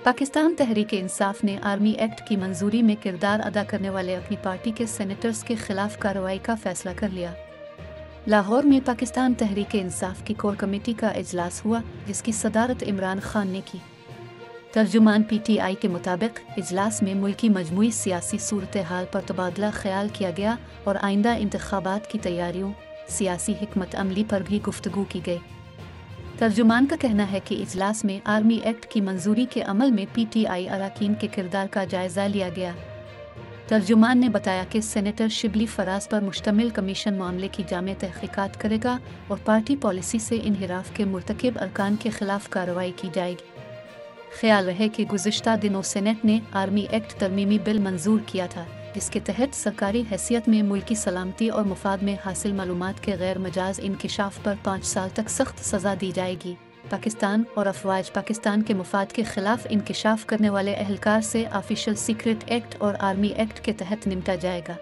पाकिस्तान तहरीक इंसाफ ने army act की मंजूरी में किरदार अदा करने वाले अपनी पार्टी के सेनेटर्स के खिलाफ कार्रवाई का फैसला कर लिया। लाहौर में पाकिस्तान तहरीक इंसाफ की कोर कमेटी का इजलास हुआ, जिसकी सदारत इमरान खान ने की। तर्जुमान PTI के मुताबिक इजलास में मुल्की मजमूई सियासी सूरत हाल पर तबादला ख्याल किया गया और आइंदा इंतखाबात की तैयारियों, सियासी हिकमत अमली पर भी गुफ्तगू की गई। तर्जुमान का कहना है कि इजलास में आर्मी एक्ट की मंजूरी के अमल में PTI अरकान के किरदार का जायजा लिया गया। तर्जुमान ने बताया कि सेनेटर शिबली फराज पर मुश्तमिल कमीशन मामले की जामे तहकीकात करेगा और पार्टी पॉलिसी से इनहिराफ के मुर्तकिब अरकान के खिलाफ कार्रवाई की जाएगी। ख्याल रहे कि गुज़िश्ता दिनों सेनेट ने आर्मी एक्ट तरमीमी बिल मंजूर किया था, जिसके तहत सरकारी हैसियत में मुल्की सलामती और मुफाद में हासिल मालूमात के गैर मजाज इंकिशाफ पर 5 साल तक सख्त सज़ा दी जाएगी। पाकिस्तान और अफवाज पाकिस्तान के मुफाद के खिलाफ इंकिशाफ करने वाले अहलकार से ऑफिशियल सीक्रेट एक्ट और आर्मी एक्ट के तहत निपटा जाएगा।